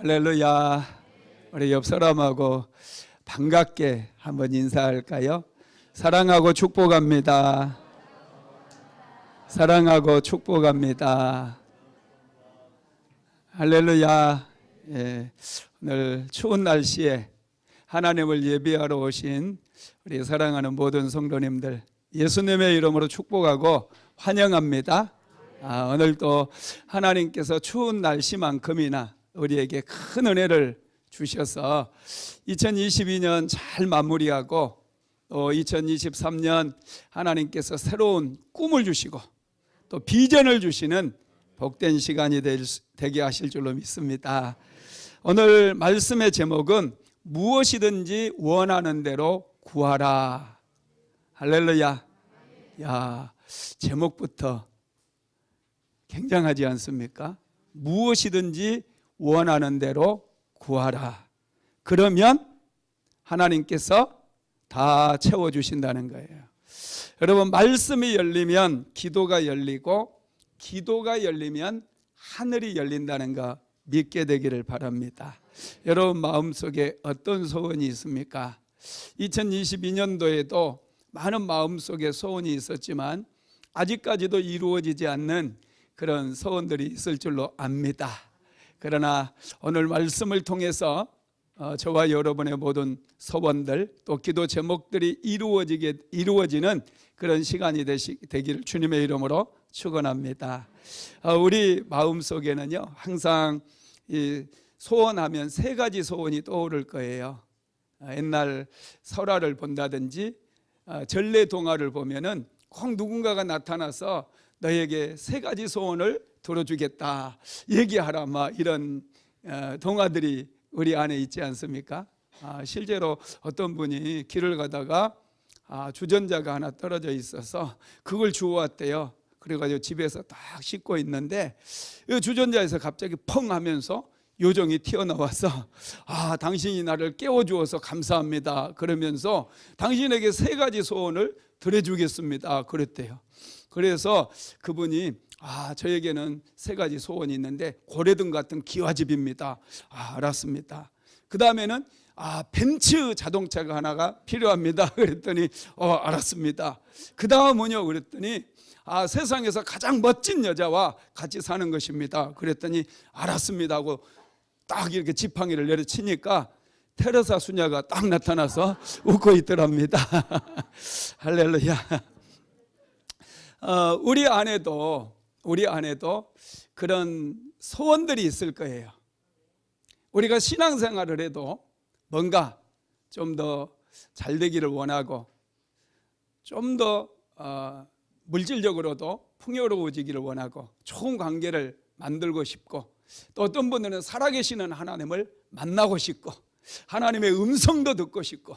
할렐루야. 우리 옆 사람하고 반갑게 한번 인사할까요? 사랑하고 축복합니다. 사랑하고 축복합니다. 할렐루야. 예, 오늘 추운 날씨에 하나님을 예배하러 오신 우리 사랑하는 모든 성도님들 예수님의 이름으로 축복하고 환영합니다. 오늘도 하나님께서 추운 날씨만큼이나 우리에게 큰 은혜를 주셔서 2022년 잘 마무리하고 또 2023년 하나님께서 새로운 꿈을 주시고 또 비전을 주시는 복된 시간이 되게 하실 줄로 믿습니다. 오늘 말씀의 제목은 무엇이든지 원하는 대로 구하라. 할렐루야. 야, 제목부터 굉장하지 않습니까? 무엇이든지 원하는 대로 구하라. 그러면 하나님께서 다 채워주신다는 거예요. 여러분, 말씀이 열리면 기도가 열리고 기도가 열리면 하늘이 열린다는 거 믿게 되기를 바랍니다. 여러분 마음속에 어떤 소원이 있습니까? 2022년도에도 많은 마음속에 소원이 있었지만 아직까지도 이루어지지 않는 그런 소원들이 있을 줄로 압니다. 그러나 오늘 말씀을 통해서 저와 여러분의 모든 소원들 또 기도 제목들이 이루어지는 그런 시간이 되기를 주님의 이름으로 축원합니다. 우리 마음속에는요 항상 이 소원하면 세 가지 소원이 떠오를 거예요. 옛날 설화를 본다든지 전래동화를 보면은 꼭 누군가가 나타나서 너에게 세 가지 소원을 들어주겠다 얘기하라 막 이런 동화들이 우리 안에 있지 않습니까? 실제로 어떤 분이 길을 가다가 주전자가 하나 떨어져 있어서 그걸 주워왔대요. 그래가지고 집에서 딱 씻고 있는데 이 주전자에서 갑자기 펑 하면서 요정이 튀어나와서 당신이 나를 깨워주어서 감사합니다 그러면서 당신에게 세 가지 소원을 들어주겠습니다 그랬대요. 그래서 그분이 저에게는 세 가지 소원이 있는데 고래등 같은 기와집입니다. 알았습니다. 그 다음에는 벤츠 자동차가 하나가 필요합니다 그랬더니 알았습니다. 그 다음은요 그랬더니 세상에서 가장 멋진 여자와 같이 사는 것입니다 그랬더니 알았습니다 하고 딱 이렇게 지팡이를 내려치니까 테레사 수녀가 딱 나타나서 웃고 있더랍니다. 할렐루야. 우리 안에도 그런 소원들이 있을 거예요. 우리가 신앙생활을 해도 뭔가 좀 더 잘 되기를 원하고 좀 더 물질적으로도 풍요로워지기를 원하고 좋은 관계를 만들고 싶고 또 어떤 분들은 살아계시는 하나님을 만나고 싶고 하나님의 음성도 듣고 싶고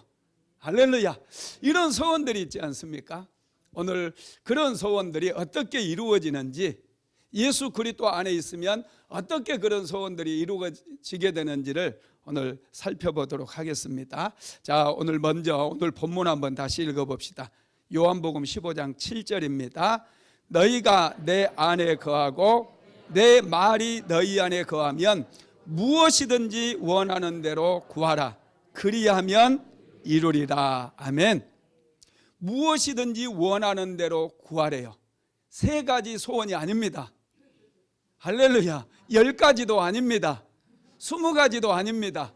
할렐루야 이런 소원들이 있지 않습니까? 오늘 그런 소원들이 어떻게 이루어지는지 예수 그리스도 안에 있으면 어떻게 그런 소원들이 이루어지게 되는지를 오늘 살펴보도록 하겠습니다. 자, 오늘 본문 한번 다시 읽어봅시다. 요한복음 15장 7절입니다. 너희가 내 안에 거하고 내 말이 너희 안에 거하면 무엇이든지 원하는 대로 구하라. 그리하면 이루리라. 아멘. 무엇이든지 원하는 대로 구하래요. 세 가지 소원이 아닙니다. 할렐루야. 10가지도 아닙니다. 20가지도 아닙니다.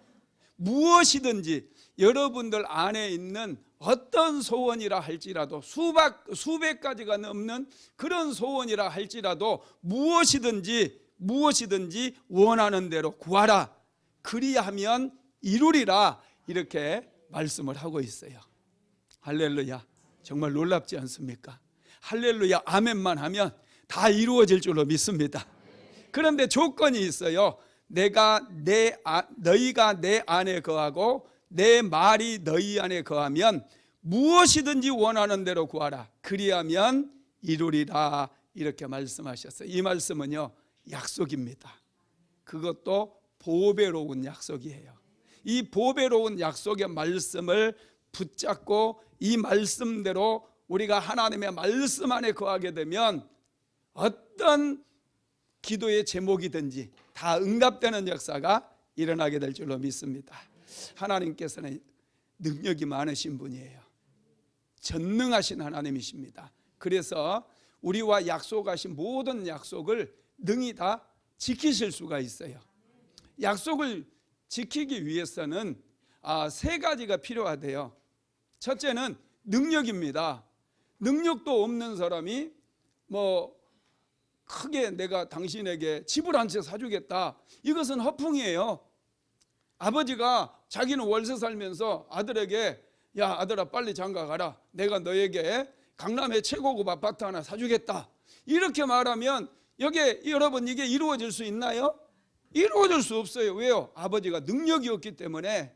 무엇이든지 여러분들 안에 있는 어떤 소원이라 할지라도 수백 가지가 넘는 그런 소원이라 할지라도 무엇이든지 원하는 대로 구하라. 그리하면 이루리라. 이렇게 말씀을 하고 있어요. 할렐루야. 정말 놀랍지 않습니까? 할렐루야 아멘만 하면 다 이루어질 줄로 믿습니다. 그런데 조건이 있어요. 너희가 내 안에 거하고 내 말이 너희 안에 거하면 무엇이든지 원하는 대로 구하라. 그리하면 이루리라. 이렇게 말씀하셨어요. 이 말씀은요 약속입니다. 그것도 보배로운 약속이에요. 이 보배로운 약속의 말씀을 붙잡고 이 말씀대로 우리가 하나님의 말씀 안에 거하게 되면 어떤 기도의 제목이든지 다 응답되는 역사가 일어나게 될 줄로 믿습니다. 하나님께서는 능력이 많으신 분이에요. 전능하신 하나님이십니다. 그래서 우리와 약속하신 모든 약속을 능히 다 지키실 수가 있어요. 약속을 지키기 위해서는 세 가지가 필요하대요. 첫째는 능력입니다. 능력도 없는 사람이 크게 내가 당신에게 집을 한 채 사주겠다, 이것은 허풍이에요. 아버지가 자기는 월세 살면서 아들에게 야 아들아 빨리 장가 가라, 내가 너에게 강남의 최고급 아파트 하나 사주겠다, 이렇게 말하면 여러분 이게 이루어질 수 있나요? 이루어질 수 없어요. 왜요? 아버지가 능력이 없기 때문에.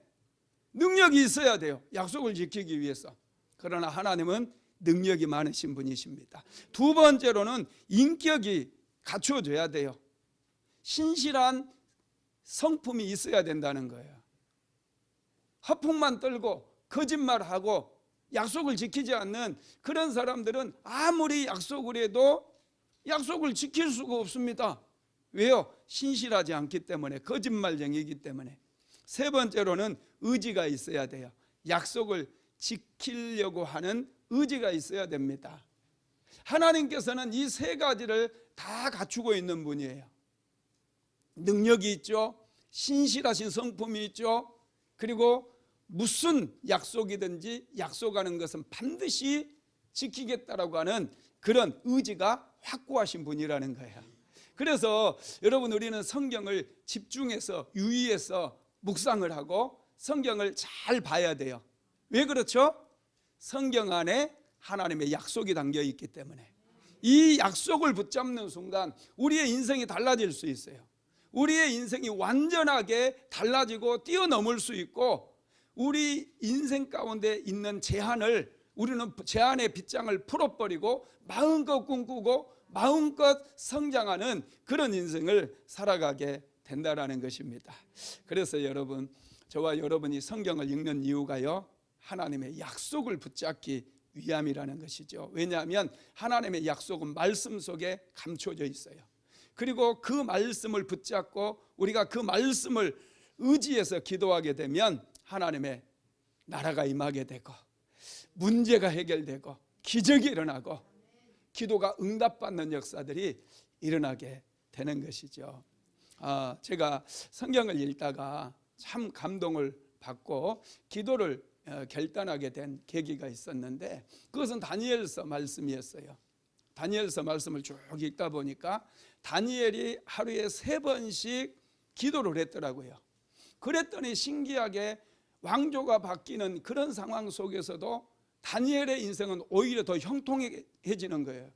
능력이 있어야 돼요, 약속을 지키기 위해서. 그러나 하나님은 능력이 많으신 분이십니다. 두 번째로는 인격이 갖추어져야 돼요. 신실한 성품이 있어야 된다는 거예요. 허풍만 떨고 거짓말하고 약속을 지키지 않는 그런 사람들은 아무리 약속을 해도 약속을 지킬 수가 없습니다. 왜요? 신실하지 않기 때문에, 거짓말쟁이기 때문에. 세 번째로는 의지가 있어야 돼요. 약속을 지키려고 하는 의지가 있어야 됩니다. 하나님께서는 이 세 가지를 다 갖추고 있는 분이에요. 능력이 있죠, 신실하신 성품이 있죠, 그리고 무슨 약속이든지 약속하는 것은 반드시 지키겠다라고 하는 그런 의지가 확고하신 분이라는 거예요. 그래서 여러분, 우리는 성경을 집중해서 유의해서 묵상을 하고 성경을 잘 봐야 돼요. 왜 그렇죠? 성경 안에 하나님의 약속이 담겨 있기 때문에. 이 약속을 붙잡는 순간 우리의 인생이 달라질 수 있어요. 우리의 인생이 완전하게 달라지고 뛰어넘을 수 있고, 우리 인생 가운데 있는 우리는 제한의 빗장을 풀어버리고 마음껏 꿈꾸고 마음껏 성장하는 그런 인생을 살아가게 된다라는 것입니다. 그래서 여러분, 저와 여러분이 성경을 읽는 이유가요, 하나님의 약속을 붙잡기 위함이라는 것이죠. 왜냐하면 하나님의 약속은 말씀 속에 감춰져 있어요. 그리고 그 말씀을 붙잡고 우리가 그 말씀을 의지해서 기도하게 되면 하나님의 나라가 임하게 되고 문제가 해결되고 기적이 일어나고 기도가 응답받는 역사들이 일어나게 되는 것이죠. 제가 성경을 읽다가 참 감동을 받고 기도를 결단하게 된 계기가 있었는데, 그것은 다니엘서 말씀이었어요. 다니엘서 말씀을 쭉 읽다 보니까 다니엘이 하루에 3번씩 기도를 했더라고요. 그랬더니 신기하게 왕조가 바뀌는 그런 상황 속에서도 다니엘의 인생은 오히려 더 형통해지는 거예요.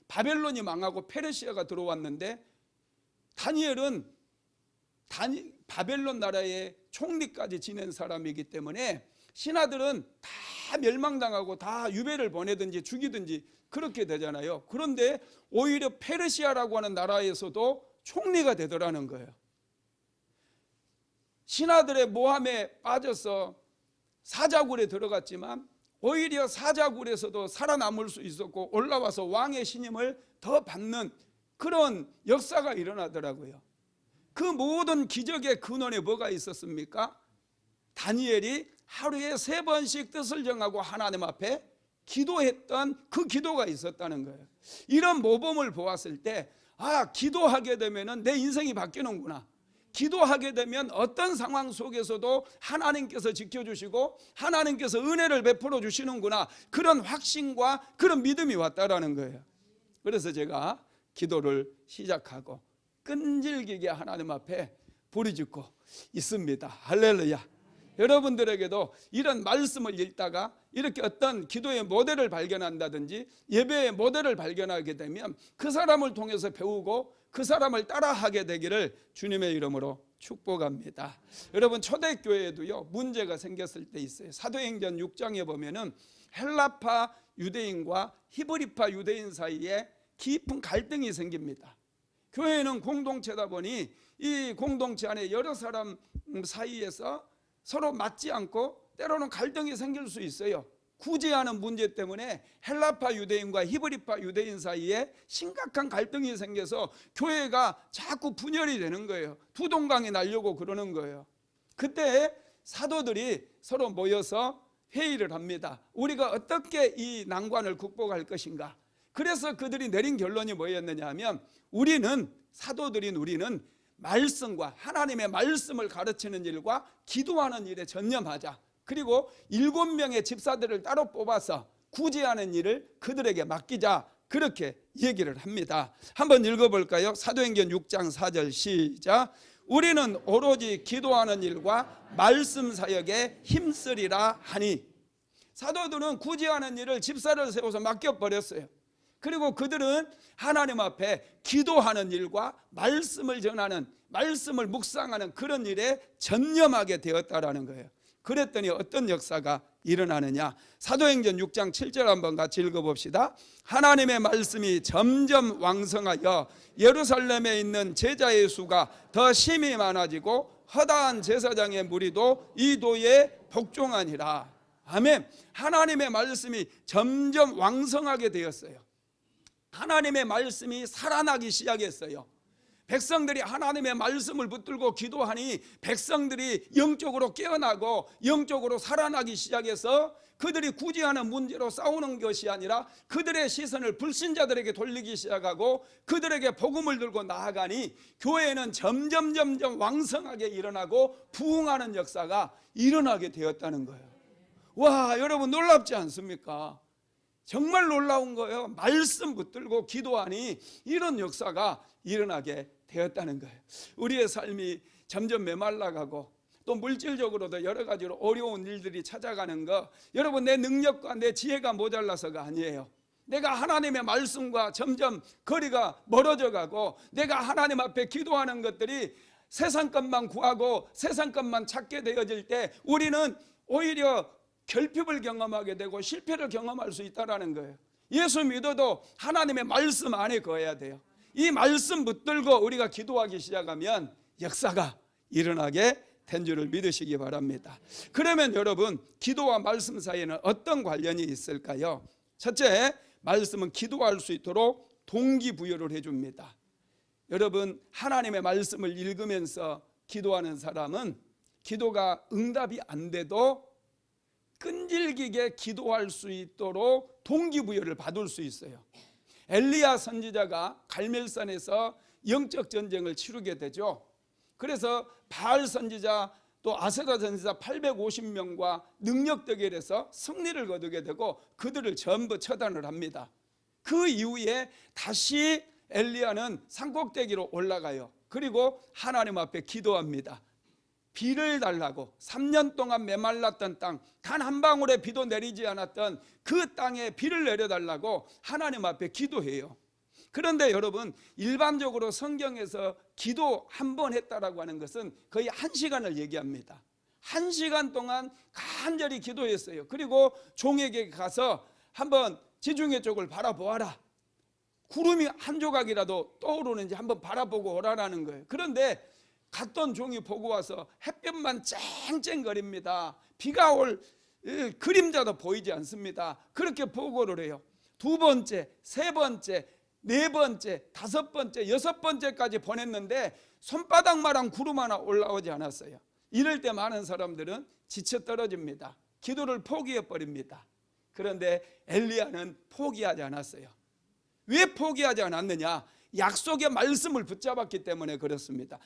바벨론이 망하고 페르시아가 들어왔는데 다니엘은 바벨론 나라의 총리까지 지낸 사람이기 때문에 신하들은 다 멸망당하고 다 유배를 보내든지 죽이든지 그렇게 되잖아요. 그런데 오히려 페르시아라고 하는 나라에서도 총리가 되더라는 거예요. 신하들의 모함에 빠져서 사자굴에 들어갔지만 오히려 사자굴에서도 살아남을 수 있었고 올라와서 왕의 신임을 더 받는 그런 역사가 일어나더라고요. 그 모든 기적의 근원에 뭐가 있었습니까? 다니엘이 하루에 3번씩 뜻을 정하고 하나님 앞에 기도했던 그 기도가 있었다는 거예요. 이런 모범을 보았을 때 기도하게 되면 내 인생이 바뀌는구나. 기도하게 되면 어떤 상황 속에서도 하나님께서 지켜주시고 하나님께서 은혜를 베풀어 주시는구나, 그런 확신과 그런 믿음이 왔다라는 거예요. 그래서 제가 기도를 시작하고 끈질기게 하나님 앞에 부르짖고 있습니다. 할렐루야. 여러분들에게도 이런 말씀을 읽다가 이렇게 어떤 기도의 모델을 발견한다든지 예배의 모델을 발견하게 되면 그 사람을 통해서 배우고 그 사람을 따라하게 되기를 주님의 이름으로 축복합니다. 여러분, 초대교회에도요 문제가 생겼을 때 있어요. 사도행전 6장에 보면은 헬라파 유대인과 히브리파 유대인 사이에 깊은 갈등이 생깁니다. 교회는 공동체다 보니 이 공동체 안에 여러 사람 사이에서 서로 맞지 않고 때로는 갈등이 생길 수 있어요. 구제하는 문제 때문에 헬라파 유대인과 히브리파 유대인 사이에 심각한 갈등이 생겨서 교회가 자꾸 분열이 되는 거예요. 두 동강이 나려고 그러는 거예요. 그때 사도들이 서로 모여서 회의를 합니다. 우리가 어떻게 이 난관을 극복할 것인가. 그래서 그들이 내린 결론이 뭐였느냐 하면, 사도들인 우리는 말씀과 하나님의 말씀을 가르치는 일과 기도하는 일에 전념하자. 그리고 7명의 집사들을 따로 뽑아서 구제하는 일을 그들에게 맡기자. 그렇게 얘기를 합니다. 한번 읽어볼까요? 사도행전 6장 4절 시작. 우리는 오로지 기도하는 일과 말씀 사역에 힘쓰리라 하니. 사도들은 구제하는 일을 집사를 세워서 맡겨버렸어요. 그리고 그들은 하나님 앞에 기도하는 일과 말씀을 전하는, 말씀을 묵상하는 그런 일에 전념하게 되었다라는 거예요. 그랬더니 어떤 역사가 일어나느냐. 사도행전 6장 7절 한번 같이 읽어봅시다. 하나님의 말씀이 점점 왕성하여 예루살렘에 있는 제자의 수가 더 심히 많아지고 허다한 제사장의 무리도 이 도에 복종하니라. 아멘. 하나님의 말씀이 점점 왕성하게 되었어요. 하나님의 말씀이 살아나기 시작했어요. 백성들이 하나님의 말씀을 붙들고 기도하니 백성들이 영적으로 깨어나고 영적으로 살아나기 시작해서 그들이 구제하는 문제로 싸우는 것이 아니라 그들의 시선을 불신자들에게 돌리기 시작하고 그들에게 복음을 들고 나아가니 교회는 점점 왕성하게 일어나고 부흥하는 역사가 일어나게 되었다는 거예요. 와, 여러분 놀랍지 않습니까? 정말 놀라운 거예요. 말씀 붙들고 기도하니 이런 역사가 일어나게 되었다는 거예요. 우리의 삶이 점점 메말라가고 또 물질적으로도 여러 가지로 어려운 일들이 찾아가는 거, 여러분 내 능력과 내 지혜가 모자라서가 아니에요. 내가 하나님의 말씀과 점점 거리가 멀어져 가고 내가 하나님 앞에 기도하는 것들이 세상 것만 구하고 세상 것만 찾게 되어질 때 우리는 오히려 결핍을 경험하게 되고 실패를 경험할 수 있다는 거예요. 예수 믿어도 하나님의 말씀 안에 거해야 돼요. 이 말씀 붙들고 우리가 기도하기 시작하면 역사가 일어나게 된 줄을 믿으시기 바랍니다. 그러면 여러분, 기도와 말씀 사이에는 어떤 관련이 있을까요? 첫째, 말씀은 기도할 수 있도록 동기부여를 해줍니다. 여러분, 하나님의 말씀을 읽으면서 기도하는 사람은 기도가 응답이 안 돼도 끈질기게 기도할 수 있도록 동기부여를 받을 수 있어요. 엘리야 선지자가 갈멜산에서 영적 전쟁을 치르게 되죠. 그래서 바알 선지자 또 아세라 선지자 850명과 능력 대결에서 승리를 거두게 되고 그들을 전부 처단을 합니다. 그 이후에 다시 엘리야는 산꼭대기로 올라가요. 그리고 하나님 앞에 기도합니다. 비를 달라고 3년 동안 메말랐던 땅, 단 한 방울의 비도 내리지 않았던 그 땅에 비를 내려달라고 하나님 앞에 기도해요. 그런데 여러분, 일반적으로 성경에서 기도 한 번 했다라고 하는 것은 거의 1시간을 얘기합니다. 1시간 동안 간절히 기도했어요. 그리고 종에게 가서 한번 지중해 쪽을 바라보아라. 구름이 한 조각이라도 떠오르는지 한번 바라보고 오라라는 거예요. 그런데 갔던 종이 보고 와서 햇볕만 쨍쨍거립니다. 비가 올 그림자도 보이지 않습니다. 그렇게 보고를 해요. 2번째, 3번째, 4번째, 5번째, 6번째까지 보냈는데 손바닥만한 구름 하나 올라오지 않았어요. 이럴 때 많은 사람들은 지쳐 떨어집니다. 기도를 포기해버립니다. 그런데 엘리야는 포기하지 않았어요. 왜 포기하지 않았느냐? 약속의 말씀을 붙잡았기 때문에 그렇습니다.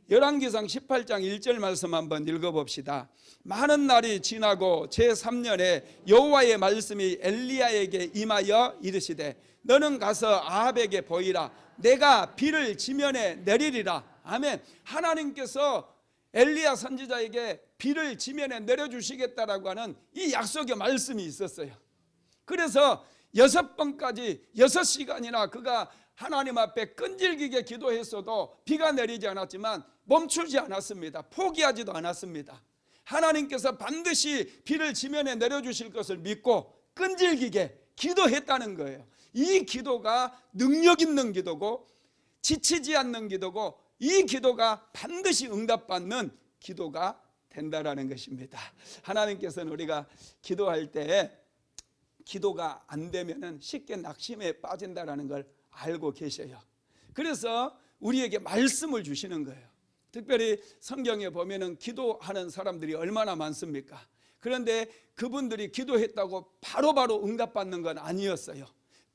열왕기상 18장 1절 말씀 한번 읽어봅시다. 많은 날이 지나고 제3년에 여호와의 말씀이 엘리야에게 임하여 이르시되 너는 가서 아합에게 보이라. 내가 비를 지면에 내리리라. 아멘. 하나님께서 엘리야 선지자에게 비를 지면에 내려주시겠다라고 하는 이 약속의 말씀이 있었어요. 그래서 6번까지 6시간이나 그가 하나님 앞에 끈질기게 기도했어도 비가 내리지 않았지만 멈추지 않았습니다. 포기하지도 않았습니다. 하나님께서 반드시 비를 지면에 내려주실 것을 믿고 끈질기게 기도했다는 거예요. 이 기도가 능력 있는 기도고 지치지 않는 기도고 이 기도가 반드시 응답받는 기도가 된다라는 것입니다. 하나님께서는 우리가 기도할 때 기도가 안 되면은 쉽게 낙심에 빠진다라는 걸 알고 계셔요. 그래서 우리에게 말씀을 주시는 거예요. 특별히 성경에 보면은 기도하는 사람들이 얼마나 많습니까? 그런데 그분들이 기도했다고 바로바로 응답받는 건 아니었어요.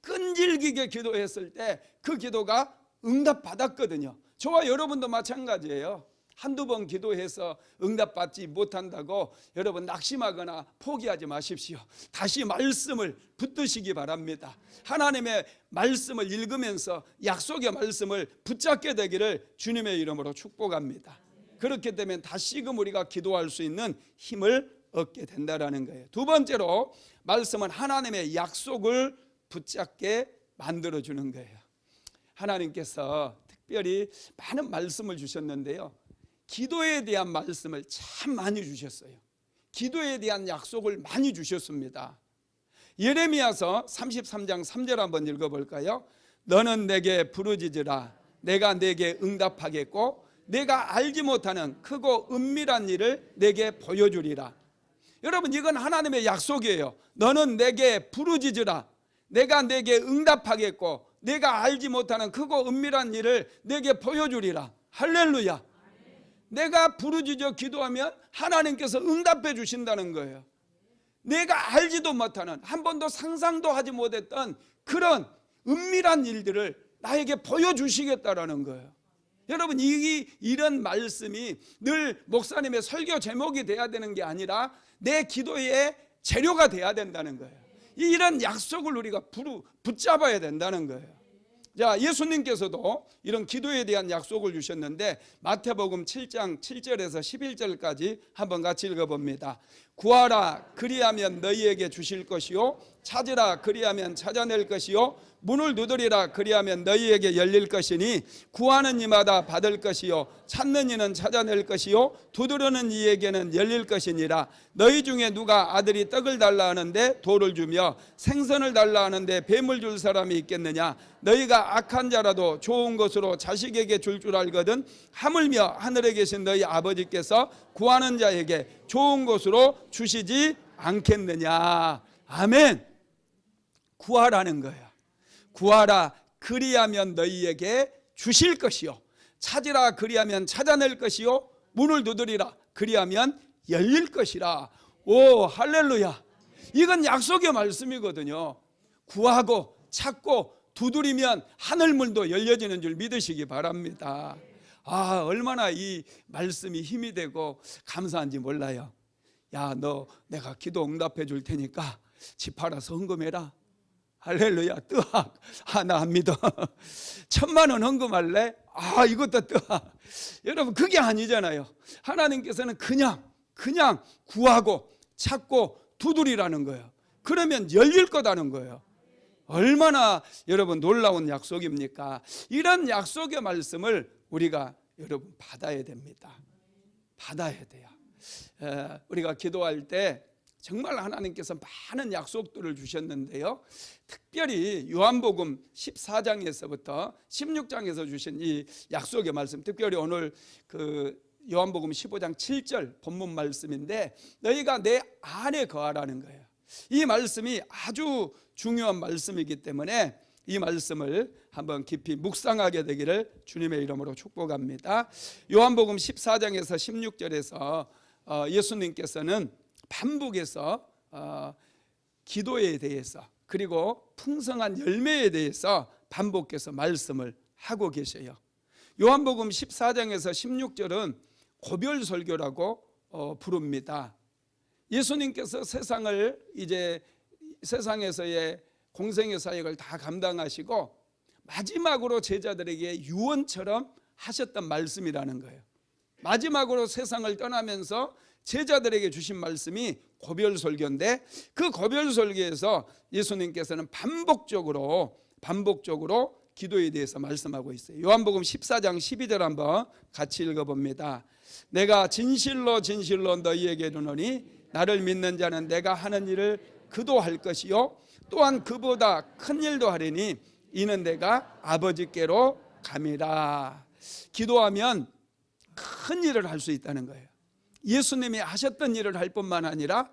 끈질기게 기도했을 때 그 기도가 응답받았거든요. 저와 여러분도 마찬가지예요. 한두 번 기도해서 응답받지 못한다고 여러분 낙심하거나 포기하지 마십시오. 다시 말씀을 붙드시기 바랍니다. 하나님의 말씀을 읽으면서 약속의 말씀을 붙잡게 되기를 주님의 이름으로 축복합니다. 그렇게 되면 다시금 우리가 기도할 수 있는 힘을 얻게 된다는 거예요. 두 번째로 말씀은 하나님의 약속을 붙잡게 만들어주는 거예요. 하나님께서 특별히 많은 말씀을 주셨는데요, 기도에 대한 말씀을 참 많이 주셨어요. 기도에 대한 약속을 많이 주셨습니다. 예레미야서 33장 3절 한번 읽어볼까요? 너는 내게 부르짖으라. 내가 내게 응답하겠고 내가 알지 못하는 크고 은밀한 일을 내게 보여주리라. 여러분, 이건 하나님의 약속이에요. 너는 내게 부르짖으라. 내가 내게 응답하겠고 내가 알지 못하는 크고 은밀한 일을 내게 보여주리라. 할렐루야. 내가 부르짖어 기도하면 하나님께서 응답해 주신다는 거예요. 내가 알지도 못하는, 한 번도 상상도 하지 못했던 그런 은밀한 일들을 나에게 보여주시겠다라는 거예요. 여러분, 이런 말씀이 늘 목사님의 설교 제목이 돼야 되는 게 아니라 내 기도의 재료가 돼야 된다는 거예요. 이런 약속을 우리가 붙잡아야 된다는 거예요. 자, 예수님께서도 이런 기도에 대한 약속을 주셨는데 마태복음 7장 7절에서 11절까지 한번 같이 읽어봅니다. 구하라 그리하면 너희에게 주실 것이요, 찾으라 그리하면 찾아낼 것이요, 문을 두드리라 그리하면 너희에게 열릴 것이니 구하는 이마다 받을 것이요, 찾는 이는 찾아낼 것이요, 두드리는 이에게는 열릴 것이니라. 너희 중에 누가 아들이 떡을 달라 하는데 돌을 주며 생선을 달라 하는데 뱀을 줄 사람이 있겠느냐? 너희가 악한 자라도 좋은 것으로 자식에게 줄 알거든 하물며 하늘에 계신 너희 아버지께서 구하는 자에게 좋은 것으로 주시지 않겠느냐. 아멘. 구하라는 거야. 구하라 그리하면 너희에게 주실 것이요, 찾으라 그리하면 찾아낼 것이요, 문을 두드리라 그리하면 열릴 것이라. 오, 할렐루야. 이건 약속의 말씀이거든요. 구하고 찾고 두드리면 하늘문도 열려지는 줄 믿으시기 바랍니다. 아, 얼마나 이 말씀이 힘이 되고 감사한지 몰라요. 야, 너 내가 기도 응답해 줄 테니까 집 팔아서 헌금해라. 할렐루야. 뜨악. 아, 나 안 믿어. 1,000만 원 헌금할래? 아, 이것도 뜨악. 여러분, 그게 아니잖아요. 하나님께서는 그냥 구하고 찾고 두드리라는 거예요. 그러면 열릴 거다는 거예요. 얼마나 여러분 놀라운 약속입니까? 이런 약속의 말씀을 우리가 여러분 받아야 됩니다. 받아야 돼요. 우리가 기도할 때 정말 하나님께서 많은 약속들을 주셨는데요, 특별히 요한복음 14장에서부터 16장에서 주신 이 약속의 말씀, 특별히 오늘 그 요한복음 15장 7절 본문 말씀인데 너희가 내 안에 거하라는 거예요. 이 말씀이 아주 중요한 말씀이기 때문에 이 말씀을 한번 깊이 묵상하게 되기를 주님의 이름으로 축복합니다. 요한복음 14장에서 16절에서 예수님께서는 반복해서 기도에 대해서 그리고 풍성한 열매에 대해서 반복해서 말씀을 하고 계셔요. 요한복음 14장에서 16절은 고별설교라고 부릅니다. 예수님께서 세상을 이제 세상에서의 공생의 사역을 다 감당하시고 마지막으로 제자들에게 유언처럼 하셨던 말씀이라는 거예요. 마지막으로 세상을 떠나면서 제자들에게 주신 말씀이 고별설교인데 그 고별설교에서 예수님께서는 반복적으로 기도에 대해서 말씀하고 있어요. 요한복음 14장 12절 한번 같이 읽어봅니다. 내가 진실로 너희에게 이르노니 나를 믿는 자는 내가 하는 일을 그도 할 것이요 또한 그보다 큰 일도 하리니 이는 내가 아버지께로 감이라. 기도하면 큰 일을 할 수 있다는 거예요. 예수님이 하셨던 일을 할 뿐만 아니라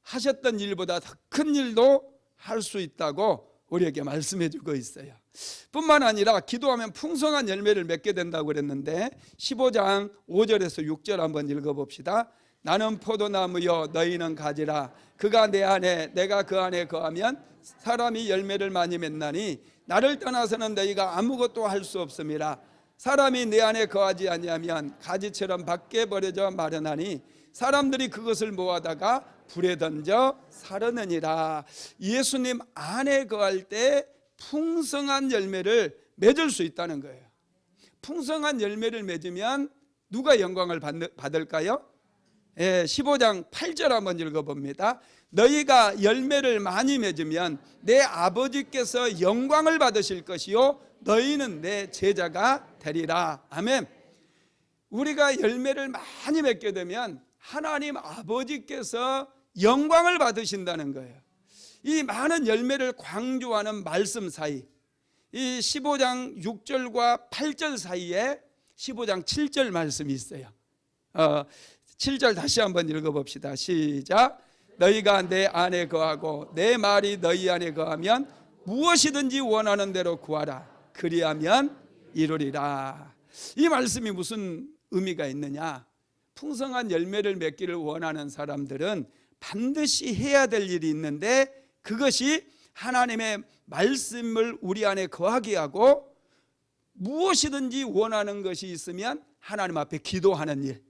하셨던 일보다 더 큰 일도 할 수 있다고 우리에게 말씀해 주고 있어요. 뿐만 아니라 기도하면 풍성한 열매를 맺게 된다고 그랬는데 15장 5절에서 6절 한번 읽어봅시다. 나는 포도나무여 너희는 가지라. 그가 내 안에 내가 그 안에 거하면 사람이 열매를 많이 맺나니 나를 떠나서는 너희가 아무것도 할 수 없음이라. 사람이 내 안에 거하지 아니하면 가지처럼 밖에 버려져 마르나니 사람들이 그것을 모아다가 불에 던져 사르느니라. 예수님 안에 거할 때 풍성한 열매를 맺을 수 있다는 거예요. 풍성한 열매를 맺으면 누가 영광을 받을까요? 15장 8절 한번 읽어봅니다. 너희가 열매를 많이 맺으면 내 아버지께서 영광을 받으실 것이요 너희는 내 제자가 되리라. 아멘. 우리가 열매를 많이 맺게 되면 하나님 아버지께서 영광을 받으신다는 거예요. 이 많은 열매를 강조하는 말씀 사이, 이 15장 6절과 8절 사이에 15장 7절 말씀이 있어요. 7절 다시 한번 읽어봅시다. 시작. 너희가 내 안에 거하고 내 말이 너희 안에 거하면 무엇이든지 원하는 대로 구하라. 그리하면 이루리라. 이 말씀이 무슨 의미가 있느냐? 풍성한 열매를 맺기를 원하는 사람들은 반드시 해야 될 일이 있는데 그것이 하나님의 말씀을 우리 안에 거하게 하고 무엇이든지 원하는 것이 있으면 하나님 앞에 기도하는 일,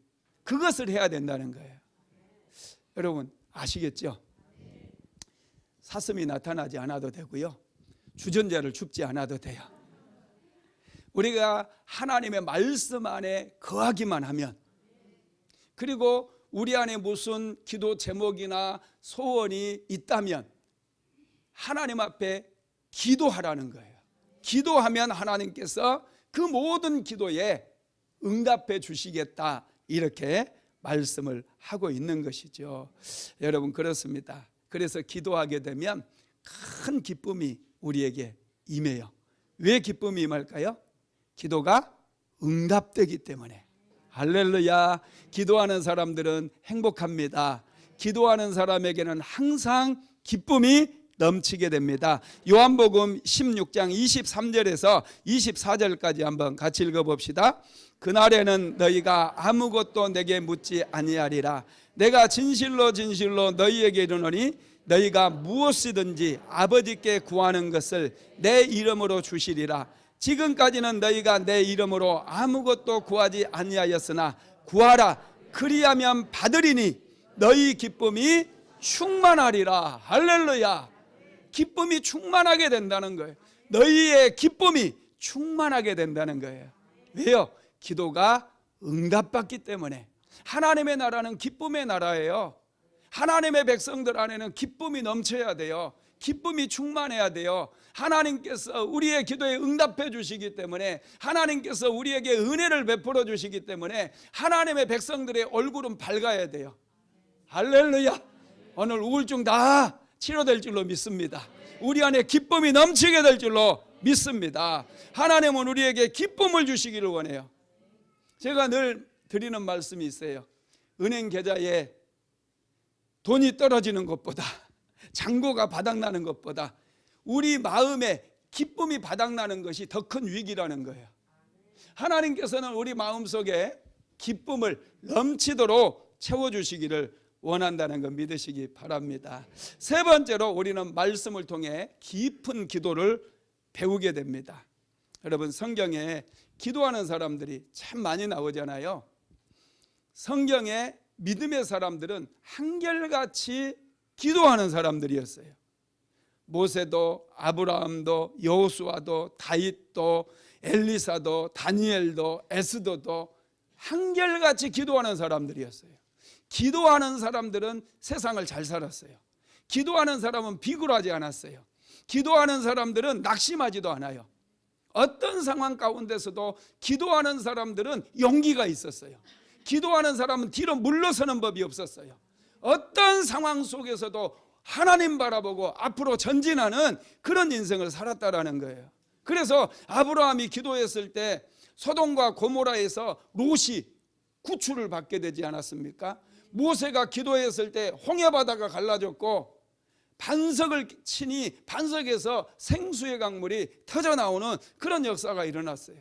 그것을 해야 된다는 거예요. 여러분 아시겠죠? 사슴이 나타나지 않아도 되고요, 주전자를 줍지 않아도 돼요. 우리가 하나님의 말씀 안에 거하기만 하면, 그리고 우리 안에 무슨 기도 제목이나 소원이 있다면 하나님 앞에 기도하라는 거예요. 기도하면 하나님께서 그 모든 기도에 응답해 주시겠다, 이렇게 말씀을 하고 있는 것이죠. 여러분 그렇습니다. 그래서 기도하게 되면 큰 기쁨이 우리에게 임해요. 왜 기쁨이 임할까요? 기도가 응답되기 때문에. 할렐루야. 기도하는 사람들은 행복합니다. 기도하는 사람에게는 항상 기쁨이 넘치게 됩니다. 요한복음 16장 23절에서 24절까지 한번 같이 읽어봅시다. 그날에는 너희가 아무것도 내게 묻지 아니하리라. 내가 진실로 진실로 너희에게 이르노니 너희가 무엇이든지 아버지께 구하는 것을 내 이름으로 주시리라. 지금까지는 너희가 내 이름으로 아무것도 구하지 아니하였으나 구하라. 그리하면 받으리니 너희 기쁨이 충만하리라. 할렐루야. 기쁨이 충만하게 된다는 거예요. 너희의 기쁨이 충만하게 된다는 거예요. 왜요? 기도가 응답받기 때문에. 하나님의 나라는 기쁨의 나라예요. 하나님의 백성들 안에는 기쁨이 넘쳐야 돼요. 기쁨이 충만해야 돼요. 하나님께서 우리의 기도에 응답해 주시기 때문에, 하나님께서 우리에게 은혜를 베풀어 주시기 때문에 하나님의 백성들의 얼굴은 밝아야 돼요. 할렐루야. 오늘 우울증 다 치료될 줄로 믿습니다. 우리 안에 기쁨이 넘치게 될 줄로 믿습니다. 하나님은 우리에게 기쁨을 주시기를 원해요. 제가 늘 드리는 말씀이 있어요. 은행 계좌에 돈이 떨어지는 것보다, 잔고가 바닥나는 것보다 우리 마음에 기쁨이 바닥나는 것이 더 큰 위기라는 거예요. 하나님께서는 우리 마음속에 기쁨을 넘치도록 채워주시기를 원한다는 걸 믿으시기 바랍니다. 세 번째로 우리는 말씀을 통해 깊은 기도를 배우게 됩니다. 여러분 성경에 기도하는 사람들이 참 많이 나오잖아요. 성경에 믿음의 사람들은 한결같이 기도하는 사람들이었어요. 모세도 아브라함도 여호수아도 다윗도 엘리사도 다니엘도 에스더도 한결같이 기도하는 사람들이었어요. 기도하는 사람들은 세상을 잘 살았어요. 기도하는 사람은 비굴하지 않았어요. 기도하는 사람들은 낙심하지도 않아요. 어떤 상황 가운데서도 기도하는 사람들은 용기가 있었어요. 기도하는 사람은 뒤로 물러서는 법이 없었어요. 어떤 상황 속에서도 하나님 바라보고 앞으로 전진하는 그런 인생을 살았다라는 거예요. 그래서 아브라함이 기도했을 때 소돔과 고모라에서 롯이 구출을 받게 되지 않았습니까? 모세가 기도했을 때 홍해바다가 갈라졌고 반석을 치니 반석에서 생수의 강물이 터져나오는 그런 역사가 일어났어요.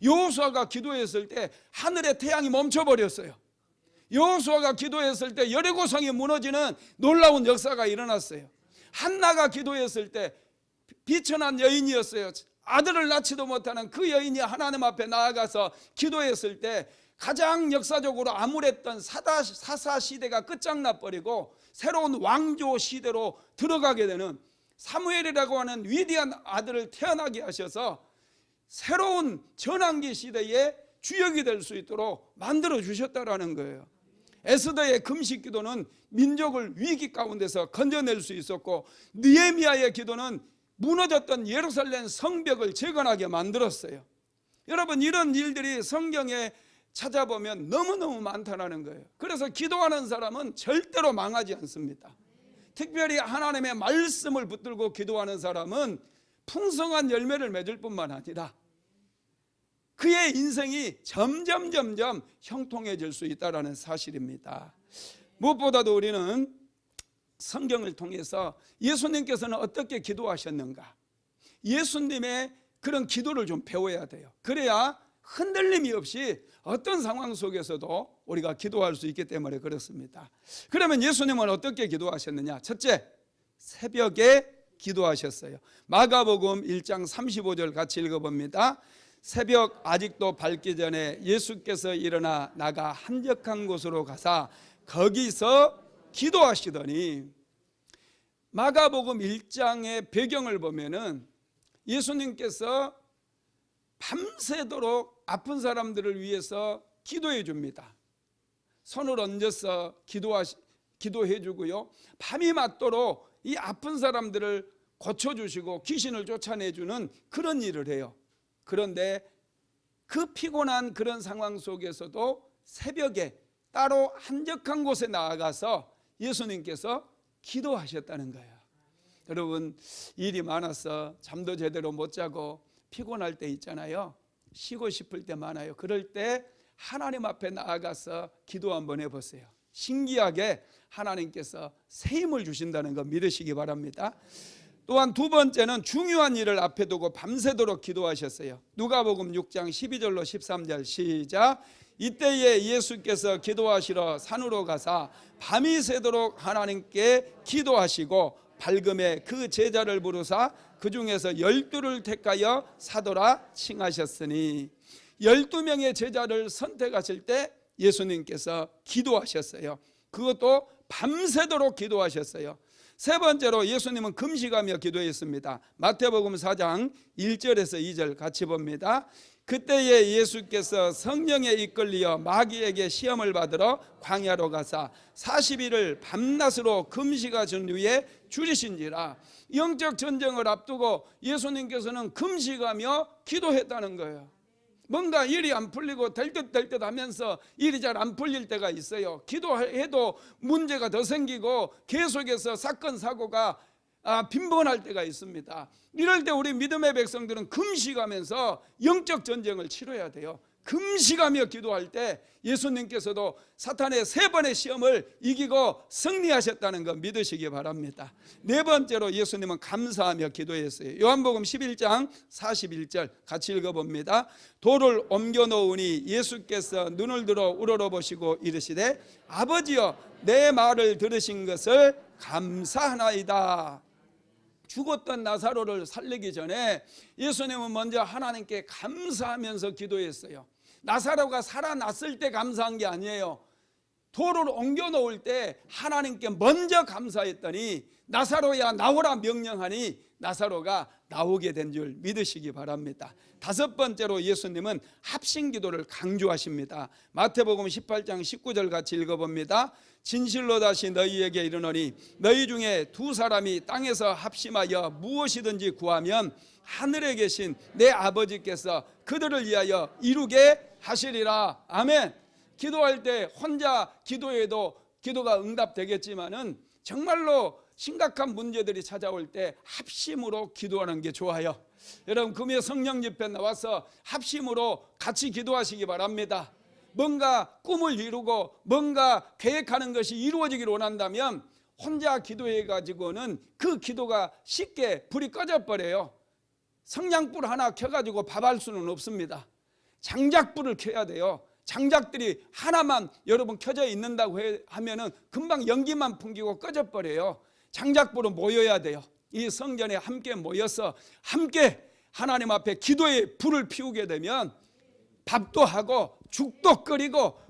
여호수아가 기도했을 때 하늘의 태양이 멈춰버렸어요. 여호수아가 기도했을 때 여리고성이 무너지는 놀라운 역사가 일어났어요. 한나가 기도했을 때 비천한 여인이었어요. 아들을 낳지도 못하는 그 여인이 하나님 앞에 나아가서 기도했을 때 가장 역사적으로 암울했던 사사 시대가 끝장나버리고 새로운 왕조 시대로 들어가게 되는 사무엘이라고 하는 위대한 아들을 태어나게 하셔서 새로운 전환기 시대의 주역이 될 수 있도록 만들어 주셨다라는 거예요. 에스더의 금식 기도는 민족을 위기 가운데서 건져낼 수 있었고, 느헤미야의 기도는 무너졌던 예루살렘 성벽을 재건하게 만들었어요. 여러분, 이런 일들이 성경에 찾아보면 너무너무 많다는 거예요. 그래서 기도하는 사람은 절대로 망하지 않습니다. 특별히 하나님의 말씀을 붙들고 기도하는 사람은 풍성한 열매를 맺을 뿐만 아니라 그의 인생이 점점 형통해질 수 있다는 사실입니다. 무엇보다도 우리는 성경을 통해서 예수님께서는 어떻게 기도하셨는가, 예수님의 그런 기도를 좀 배워야 돼요. 그래야 흔들림이 없이 어떤 상황 속에서도 우리가 기도할 수 있기 때문에 그렇습니다. 그러면 예수님은 어떻게 기도하셨느냐? 첫째, 새벽에 기도하셨어요. 마가복음 1장 35절 같이 읽어봅니다. 새벽 아직도 밝기 전에 예수께서 일어나 나가 한적한 곳으로 가사 거기서 기도하시더니, 마가복음 1장의 배경을 보면은 예수님께서 밤새도록 아픈 사람들을 위해서 기도해 줍니다. 손을 얹어서 기도해 주고요, 밤이 맞도록 이 아픈 사람들을 고쳐주시고 귀신을 쫓아내주는 그런 일을 해요. 그런데 그 피곤한 그런 상황 속에서도 새벽에 따로 한적한 곳에 나아가서 예수님께서 기도하셨다는 거예요. 여러분, 일이 많아서 잠도 제대로 못 자고 피곤할 때 있잖아요. 쉬고 싶을 때 많아요. 그럴 때 하나님 앞에 나아가서 기도 한번 해보세요. 신기하게 하나님께서 새 힘을 주신다는 거 믿으시기 바랍니다. 또한 두 번째는 중요한 일을 앞에 두고 밤새도록 기도하셨어요. 누가복음 6장 12절로 13절 시작. 이때에 예수께서 기도하시러 산으로 가사 밤이 새도록 하나님께 기도하시고 밝음에 그 제자를 부르사 그 중에서 12를 택하여 사도라 칭하셨으니, 12명의 제자를 선택하실 때 예수님께서 기도하셨어요. 그것도 밤새도록 기도하셨어요. 세 번째로 예수님은 금식하며 기도했습니다. 마태복음 4장 1절에서 2절 같이 봅니다. 그때에 예수께서 성령에 이끌리어 마귀에게 시험을 받으러 광야로 가사 40일을 밤낮으로 금식하신 후에 줄이신지라. 영적 전쟁을 앞두고 예수님께서는 금식하며 기도했다는 거예요. 뭔가 일이 안 풀리고 될 듯 하면서 일이 잘 안 풀릴 때가 있어요. 기도해도 문제가 더 생기고 계속해서 사건 사고가 빈번할 때가 있습니다. 이럴 때 우리 믿음의 백성들은 금식하면서 영적 전쟁을 치러야 돼요. 금식하며 기도할 때 예수님께서도 사탄의 3번의 시험을 이기고 승리하셨다는 거 믿으시기 바랍니다. 네 번째로 예수님은 감사하며 기도했어요. 요한복음 11장 41절 같이 읽어봅니다. 돌을 옮겨 놓으니 예수께서 눈을 들어 우러러보시고 이르시되 아버지여 내 말을 들으신 것을 감사하나이다. 죽었던 나사로를 살리기 전에 예수님은 먼저 하나님께 감사하면서 기도했어요. 나사로가 살아났을 때 감사한 게 아니에요. 돌을 옮겨 놓을 때 하나님께 먼저 감사했더니 나사로야 나오라 명령하니 나사로가 나오게 된 줄 믿으시기 바랍니다. 다섯 번째로 예수님은 합심기도를 강조하십니다. 마태복음 18장 19절 같이 읽어봅니다. 진실로 다시 너희에게 이르노니 너희 중에 2사람이 땅에서 합심하여 무엇이든지 구하면 하늘에 계신 내 아버지께서 그들을 위하여 이루게 하시리라. 아멘. 기도할 때 혼자 기도해도 기도가 응답되겠지만은 정말로 심각한 문제들이 찾아올 때 합심으로 기도하는 게 좋아요. 여러분, 금요 성령 집회 나와서 합심으로 같이 기도하시기 바랍니다. 뭔가 꿈을 이루고 뭔가 계획하는 것이 이루어지기를 원한다면 혼자 기도해 가지고는 그 기도가 쉽게 불이 꺼져 버려요. 성냥불 하나 켜가지고 밥할 수는 없습니다. 장작불을 켜야 돼요. 장작들이 하나만 여러분 켜져 있는다고 하면은 금방 연기만 풍기고 꺼져 버려요. 장작불은 모여야 돼요. 이 성전에 함께 모여서 함께 하나님 앞에 기도의 불을 피우게 되면 밥도 하고 죽도 끓이고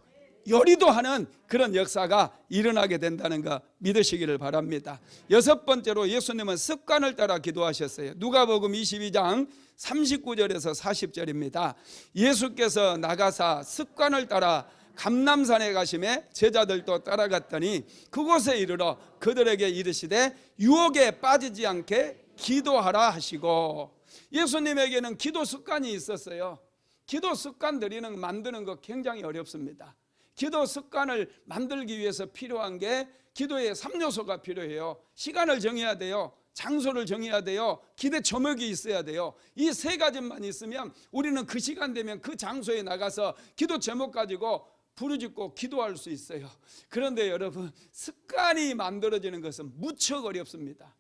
요리도 하는 그런 역사가 일어나게 된다는 거 믿으시기를 바랍니다. 여섯 번째로 예수님은 습관을 따라 기도하셨어요. 누가복음 22장 39절에서 40절입니다. 예수께서 나가사 습관을 따라 감람산에 가심에 제자들도 따라갔더니 그곳에 이르러 그들에게 이르시되 유혹에 빠지지 않게 기도하라 하시고, 예수님에게는 기도 습관이 있었어요. 기도 습관 만드는 거 굉장히 어렵습니다. 기도 습관을 만들기 위해서 필요한 게 기도의 3요소가 필요해요. 시간을 정해야 돼요. 장소를 정해야 돼요. 기대 제목이 있어야 돼요. 이 세 가지만 있으면 우리는 그 시간 되면 그 장소에 나가서 기도 제목 가지고 부르짖고 기도할 수 있어요. 그런데 여러분, 습관이 만들어지는 것은 무척 어렵습니다.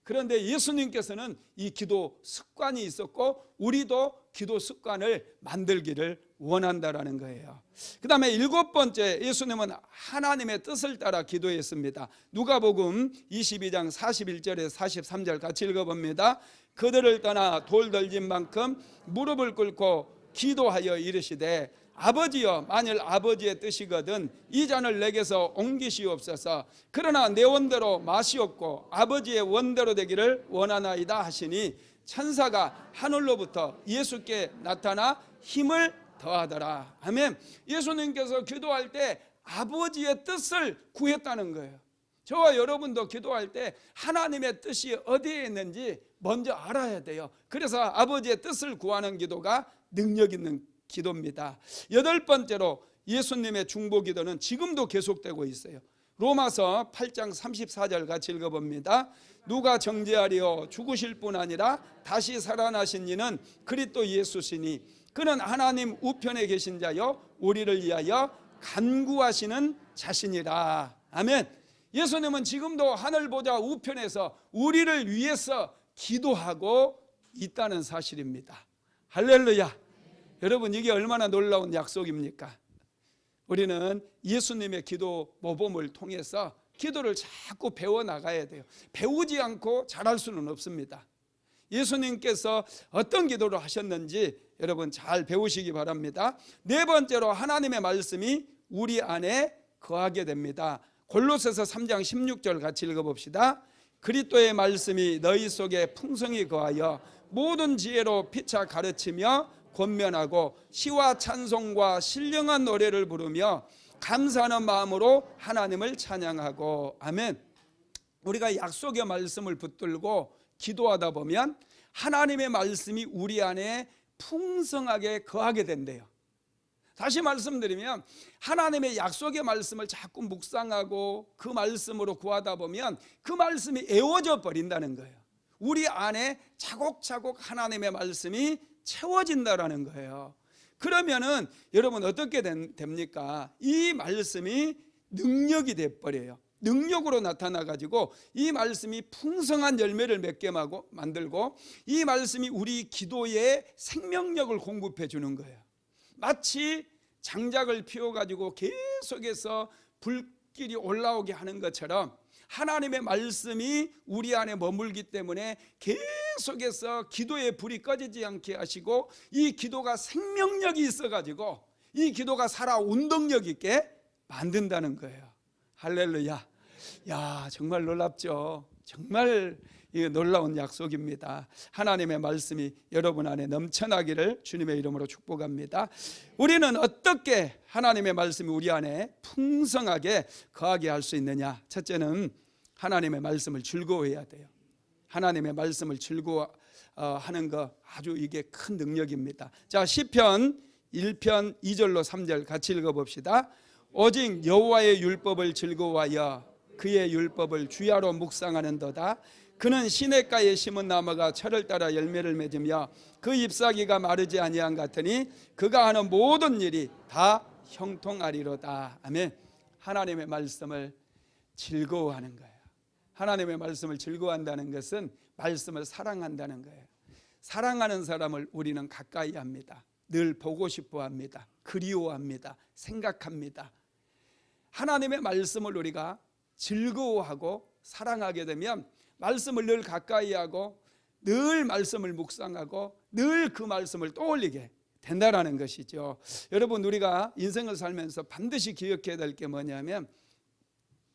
그런데 예수님께서는 이 기도 습관이 있었고 우리도 기도 습관을 만들기를 원한다라는 거예요. 그 다음에 일곱 번째, 예수님은 하나님의 뜻을 따라 기도했습니다. 누가복음 22장 41절에서 43절 같이 읽어봅니다. 그들을 떠나 돌 덜진 만큼 무릎을 꿇고 기도하여 이르시되 아버지여, 만일 아버지의 뜻이거든 이 잔을 내게서 옮기시옵소서. 그러나 내 원대로 마시옵고 아버지의 원대로 되기를 원하나이다 하시니 천사가 하늘로부터 예수께 나타나 힘을 더하더라. 아멘. 예수님께서 기도할 때 아버지의 뜻을 구했다는 거예요. 저와 여러분도 기도할 때 하나님의 뜻이 어디에 있는지 먼저 알아야 돼요. 그래서 아버지의 뜻을 구하는 기도가 능력 있는 기도입니다. 여덟 번째로 예수님의 중보 기도는 지금도 계속되고 있어요. 로마서 8장 34절 같이 읽어봅니다. 누가 정죄하리요, 죽으실 뿐 아니라 다시 살아나신 이는 그리스도 예수시니 그는 하나님 우편에 계신 자요 우리를 위하여 간구하시는 자신이라. 아멘. 예수님은 지금도 하늘 보좌 우편에서 우리를 위해서 기도하고 있다는 사실입니다. 할렐루야. 여러분, 이게 얼마나 놀라운 약속입니까? 우리는 예수님의 기도 모범을 통해서 기도를 자꾸 배워나가야 돼요. 배우지 않고 잘할 수는 없습니다. 예수님께서 어떤 기도를 하셨는지 여러분 잘 배우시기 바랍니다. 네 번째로 하나님의 말씀이 우리 안에 거하게 됩니다. 골로새서 3장 16절 같이 읽어봅시다. 그리스도의 말씀이 너희 속에 풍성히 거하여 모든 지혜로 피차 가르치며 권면하고 시와 찬송과 신령한 노래를 부르며 감사하는 마음으로 하나님을 찬양하고. 아멘. 우리가 약속의 말씀을 붙들고 기도하다 보면 하나님의 말씀이 우리 안에 풍성하게 거하게 된대요. 다시 말씀드리면 하나님의 약속의 말씀을 자꾸 묵상하고 그 말씀으로 구하다 보면 그 말씀이 애워져 버린다는 거예요. 우리 안에 차곡차곡 하나님의 말씀이 채워진다라는 거예요. 그러면은 여러분 어떻게 됩니까? 이 말씀이 능력이 돼버려요. 능력으로 나타나 가지고 이 말씀이 풍성한 열매를 맺게 만들고 이 말씀이 우리 기도에 생명력을 공급해 주는 거예요. 마치 장작을 피워 가지고 계속해서 불길이 올라오게 하는 것처럼 하나님의 말씀이 우리 안에 머물기 때문에 계속해서 기도의 불이 꺼지지 않게 하시고 이 기도가 생명력이 있어 가지고 이 기도가 살아 운동력 있게 만든다는 거예요. 할렐루야. 야, 정말 놀랍죠. 정말 놀라운 약속입니다. 하나님의 말씀이 여러분 안에 넘쳐나기를 주님의 이름으로 축복합니다. 우리는 어떻게 하나님의 말씀이 우리 안에 풍성하게 거하게 할 수 있느냐? 첫째는 하나님의 말씀을 즐거워해야 돼요. 하나님의 말씀을 즐거워하는 거 아주 이게 큰 능력입니다. 자, 시편 1편 2절로 3절 같이 읽어봅시다. 오직 여호와의 율법을 즐거워하여 그의 율법을 주야로 묵상하는도다. 그는 시냇가에 심은 나무가 철을 따라 열매를 맺으며 그 잎사귀가 마르지 아니한 같으니 그가 하는 모든 일이 다 형통하리로다. 아멘. 하나님의 말씀을 즐거워하는 거예요. 하나님의 말씀을 즐거워한다는 것은 말씀을 사랑한다는 거예요. 사랑하는 사람을 우리는 가까이 합니다. 늘 보고 싶어 합니다. 그리워합니다. 생각합니다. 하나님의 말씀을 우리가 즐거워하고 사랑하게 되면 말씀을 늘 가까이 하고 늘 말씀을 묵상하고 늘 그 말씀을 떠올리게 된다라는 것이죠. 여러분, 우리가 인생을 살면서 반드시 기억해야 될 게 뭐냐면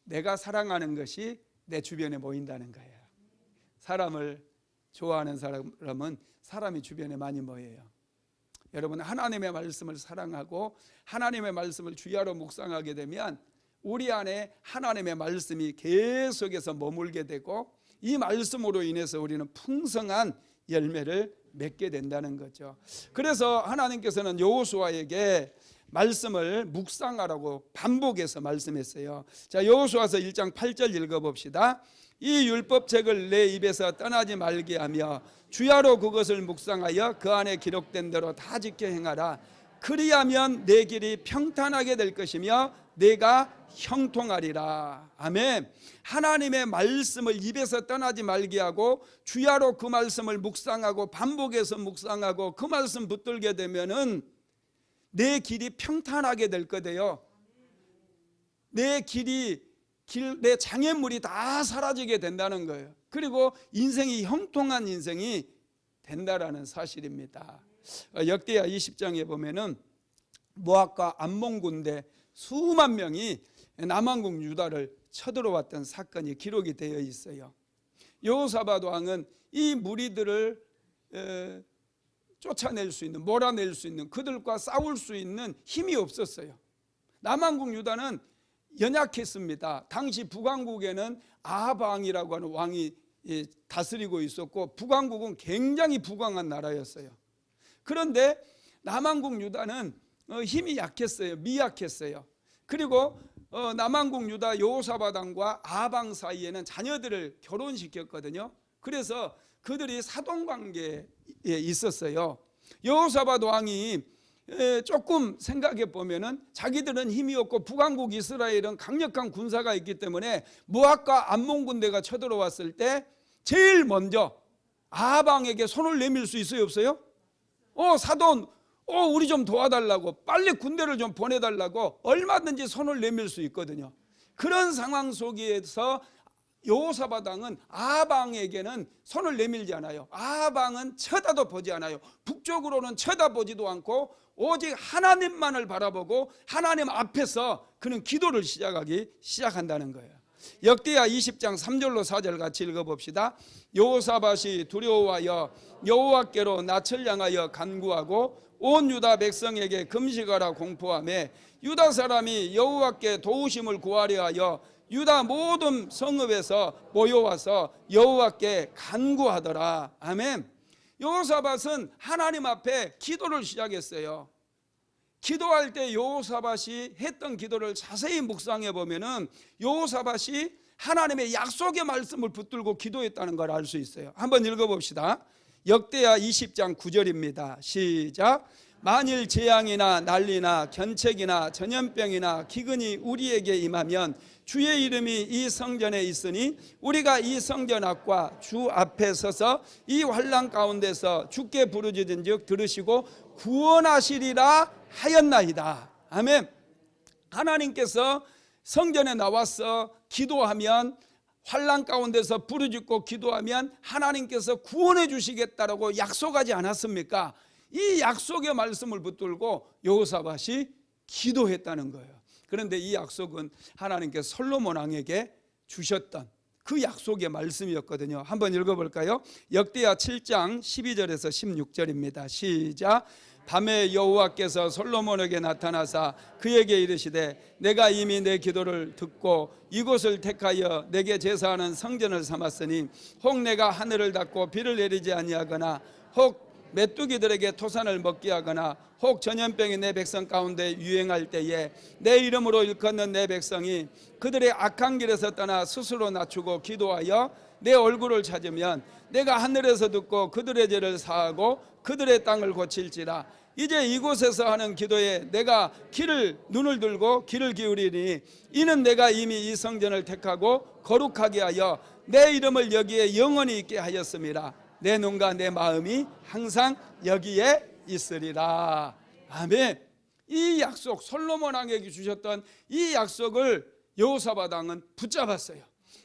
내가 사랑하는 것이 내 주변에 모인다는 거예요. 사람을 좋아하는 사람은 사람이 주변에 많이 모여요. 여러분, 하나님의 말씀을 사랑하고 하나님의 말씀을 주야로 묵상하게 되면 우리 안에 하나님의 말씀이 계속해서 머물게 되고 이 말씀으로 인해서 우리는 풍성한 열매를 맺게 된다는 거죠. 그래서 하나님께서는 여호수아에게 말씀을 묵상하라고 반복해서 말씀했어요. 자, 여호수아서 1장 8절 읽어봅시다. 이 율법책을 내 입에서 떠나지 말게 하며 주야로 그것을 묵상하여 그 안에 기록된 대로 다 지켜 행하라. 그리하면 내 길이 평탄하게 될 것이며 내가 형통하리라. 아멘. 하나님의 말씀을 입에서 떠나지 말게 하고 주야로 그 말씀을 묵상하고 반복해서 묵상하고 그 말씀 붙들게 되면은 내 길이 평탄하게 될 거예요. 내 장애물이 다 사라지게 된다는 거예요. 그리고 인생이 형통한 인생이 된다라는 사실입니다. 역대하 20장에 보면은 모압과 암몬 군대 수만 명이 남왕국 유다를 쳐들어왔던 사건이 기록이 되어 있어요. 여호사밧 왕은 이 무리들을 쫓아낼 수 있는, 몰아낼 수 있는, 그들과 싸울 수 있는 힘이 없었어요. 남왕국 유다는 연약했습니다. 당시 북왕국에는 아합 왕이라고 하는 왕이 다스리고 있었고 북왕국은 굉장히 부강한 나라였어요. 그런데 남왕국 유다는 힘이 약했어요. 미약했어요. 그리고 남왕국 유다 여호사밧 왕과 아합 왕 사이에는 자녀들을 결혼시켰거든요. 그래서 그들이 사돈관계에 있었어요. 여호사밧 왕이 조금 생각해 보면은 자기들은 힘이 없고 북왕국 이스라엘은 강력한 군사가 있기 때문에 모압과 암몬 군대가 쳐들어왔을 때 제일 먼저 아합 왕에게 손을 내밀 수 있어요, 없어요? 사돈, 우리 좀 도와달라고, 빨리 군대를 좀 보내달라고 얼마든지 손을 내밀 수 있거든요. 그런 상황 속에서 여호사밧 왕은 아합 왕에게는 손을 내밀지 않아요. 아합 왕은 쳐다도 보지 않아요. 북쪽으로는 쳐다보지도 않고 오직 하나님만을 바라보고 하나님 앞에서 그는 기도를 시작한다는 거예요. 역대하 20장 3절로 4절 같이 읽어봅시다. 여호사밧이 두려워하여 여호와께로 낯을 향하여 간구하고 온 유다 백성에게 금식하라 공포하며 유다 사람이 여호와께 도우심을 구하려 하여 유다 모든 성읍에서 모여와서 여호와께 간구하더라. 아멘. 여호사밧은 하나님 앞에 기도를 시작했어요. 기도할 때 여호사밧이 했던 기도를 자세히 묵상해 보면은 여호사밧이 하나님의 약속의 말씀을 붙들고 기도했다는 걸 알 수 있어요. 한번 읽어봅시다. 역대하 20장 9절입니다. 시작. 만일 재앙이나 난리나 견책이나 전염병이나 기근이 우리에게 임하면 주의 이름이 이 성전에 있으니 우리가 이 성전 앞과 주 앞에 서서 이 환난 가운데서 주께 부르짖은즉 들으시고 구원하시리라 하였나이다. 아멘. 하나님께서 성전에 나와서 기도하면, 환난 가운데서 부르짖고 기도하면 하나님께서 구원해 주시겠다라고 약속하지 않았습니까? 이 약속의 말씀을 붙들고 여호사밧이 기도했다는 거예요. 그런데 이 약속은 하나님께서 솔로몬 왕에게 주셨던 그 약속의 말씀이었거든요. 한번 읽어볼까요? 역대하 7장 12절에서 16절입니다. 시작. 밤에 여호와께서 솔로몬에게 나타나사 그에게 이르시되 내가 이미 내 기도를 듣고 이곳을 택하여 내게 제사하는 성전을 삼았으니 혹 내가 하늘을 닫고 비를 내리지 아니하거나 혹 메뚜기들에게 토산을 먹게 하거나 혹 전염병이 내 백성 가운데 유행할 때에 내 이름으로 일컫는 내 백성이 그들의 악한 길에서 떠나 스스로 낮추고 기도하여 내 얼굴을 찾으면 내가 하늘에서 듣고 그들의 죄를 사하고 그들의 땅을 고칠지라. 이제 이곳에서 하는 기도에 내가 눈을 들고 귀를 기울이니 이는 내가 이미 이 성전을 택하고 거룩하게 하여 내 이름을 여기에 영원히 있게 하였음이라. 내 눈과 내 마음이 항상 여기에 있으리라. 아멘. 이 약속, 솔로몬 왕에게 주셨던 이 약속을 여호사밧 왕은 붙잡았어요.